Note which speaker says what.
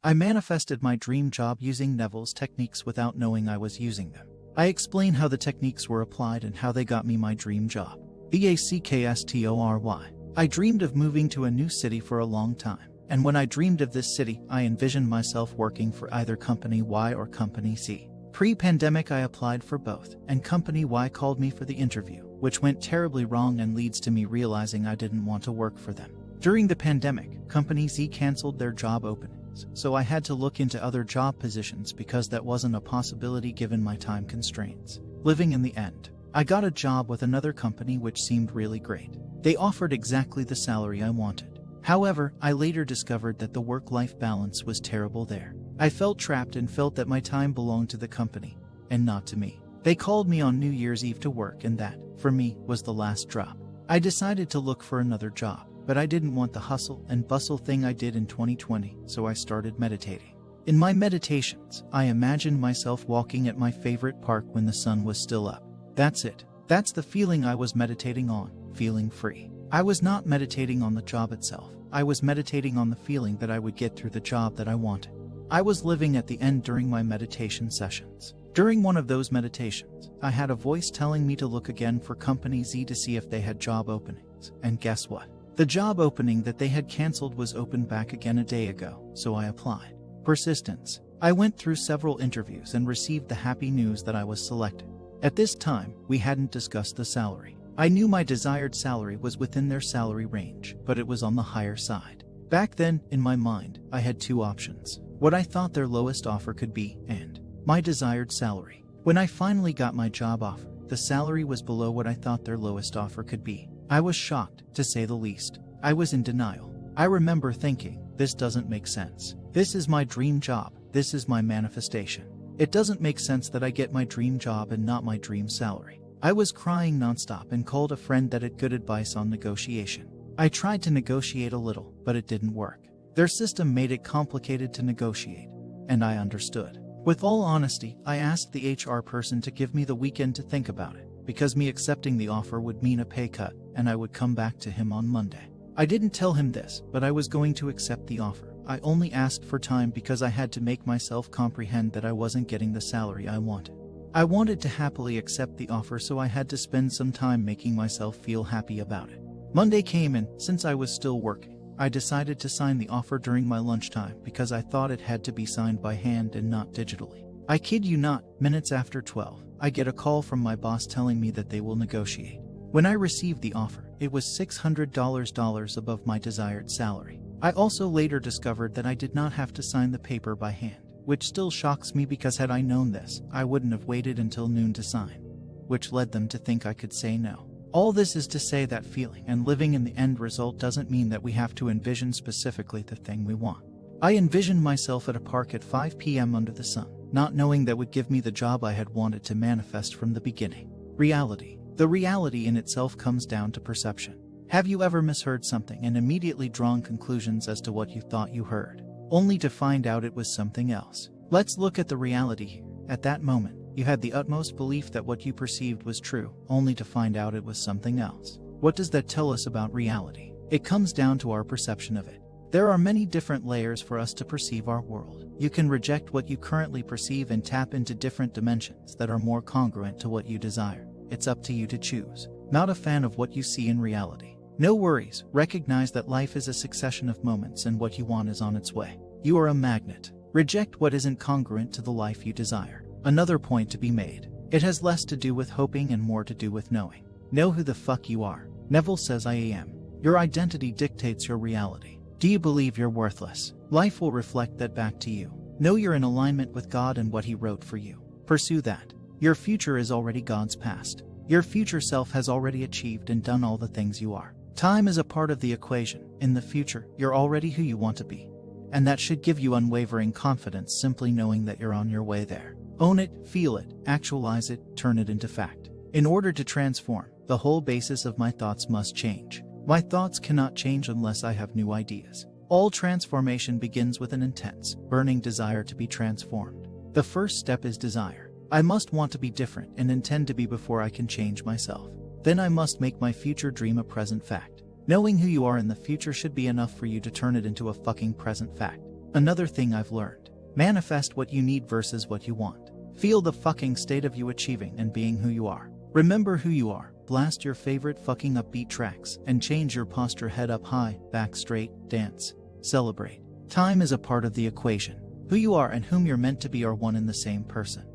Speaker 1: I manifested my dream job using Neville's techniques without knowing I was using them. I explain how the techniques were applied and how they got me my dream job. Backstory. I dreamed of moving to a new city for a long time, and when I dreamed of this city, I envisioned myself working for either Company Y or Company Z. Pre-pandemic, I applied for both, and Company Y called me for the interview, which went terribly wrong and leads to me realizing I didn't want to work for them. During the pandemic, Company Z canceled their job openings, so I had to look into other job positions because that wasn't a possibility given my time constraints. Living in the end, I got a job with another company which seemed really great. They offered exactly the salary I wanted. However, I later discovered that the work-life balance was terrible there. I felt trapped and felt that my time belonged to the company, and not to me. They called me on New Year's Eve to work, and that, for me, was the last drop. I decided to look for another job, but I didn't want the hustle and bustle thing I did in 2020, so I started meditating. In my meditations, I imagined myself walking at my favorite park when the sun was still up. That's it. That's the feeling I was meditating on, feeling free. I was not meditating on the job itself. I was meditating on the feeling that I would get through the job that I wanted. I was living at the end during my meditation sessions. During one of those meditations, I had a voice telling me to look again for Company Z to see if they had job openings, and guess what? The job opening that they had canceled was open back again a day ago, so I applied. Persistence. I went through several interviews and received the happy news that I was selected. At this time, we hadn't discussed the salary. I knew my desired salary was within their salary range, but it was on the higher side. Back then, in my mind, I had two options: what I thought their lowest offer could be, and my desired salary. When I finally got my job offer, the salary was below what I thought their lowest offer could be. I was shocked, to say the least. I was in denial. I remember thinking, this doesn't make sense. This is my dream job. This is my manifestation. It doesn't make sense that I get my dream job and not my dream salary. I was crying nonstop and called a friend that had good advice on negotiation. I tried to negotiate a little, but it didn't work. Their system made it complicated to negotiate, and I understood. With all honesty, I asked the HR person to give me the weekend to think about it, because me accepting the offer would mean a pay cut, and I would come back to him on Monday. I didn't tell him this, but I was going to accept the offer. I only asked for time because I had to make myself comprehend that I wasn't getting the salary I wanted. I wanted to happily accept the offer, so I had to spend some time making myself feel happy about it. Monday came, and since I was still working, I decided to sign the offer during my lunchtime because I thought it had to be signed by hand and not digitally. I kid you not, minutes after 12, I get a call from my boss telling me that they will negotiate. When I received the offer, it was $600 above my desired salary. I also later discovered that I did not have to sign the paper by hand, which still shocks me because had I known this, I wouldn't have waited until noon to sign, which led them to think I could say no. All this is to say that feeling and living in the end result doesn't mean that we have to envision specifically the thing we want. I envisioned myself at a park at 5 p.m. under the sun, not knowing that would give me the job I had wanted to manifest from the beginning. Reality. The reality in itself comes down to perception. Have you ever misheard something and immediately drawn conclusions as to what you thought you heard, only to find out it was something else? Let's look at the reality here. At that moment, you had the utmost belief that what you perceived was true, only to find out it was something else. What does that tell us about reality? It comes down to our perception of it. There are many different layers for us to perceive our world. You can reject what you currently perceive and tap into different dimensions that are more congruent to what you desire. It's up to you to choose. Not a fan of what you see in reality? No worries, recognize that life is a succession of moments and what you want is on its way. You are a magnet. Reject what isn't congruent to the life you desire. Another point to be made. It has less to do with hoping and more to do with knowing. Know who the fuck you are. Neville says I am. Your identity dictates your reality. Do you believe you're worthless? Life will reflect that back to you. Know you're in alignment with God and what He wrote for you. Pursue that. Your future is already God's past. Your future self has already achieved and done all the things you are. Time is a part of the equation. In the future, you're already who you want to be. And that should give you unwavering confidence simply knowing that you're on your way there. Own it, feel it, actualize it, turn it into fact. In order to transform, the whole basis of my thoughts must change. My thoughts cannot change unless I have new ideas. All transformation begins with an intense, burning desire to be transformed. The first step is desire. I must want to be different and intend to be before I can change myself. Then I must make my future dream a present fact. Knowing who you are in the future should be enough for you to turn it into a fucking present fact. Another thing I've learned. Manifest what you need versus what you want. Feel the fucking state of you achieving and being who you are. Remember who you are. Blast your favorite fucking upbeat tracks and change your posture, head up high, back straight, dance, celebrate. Time is a part of the equation. Who you are and whom you're meant to be are one and the same person.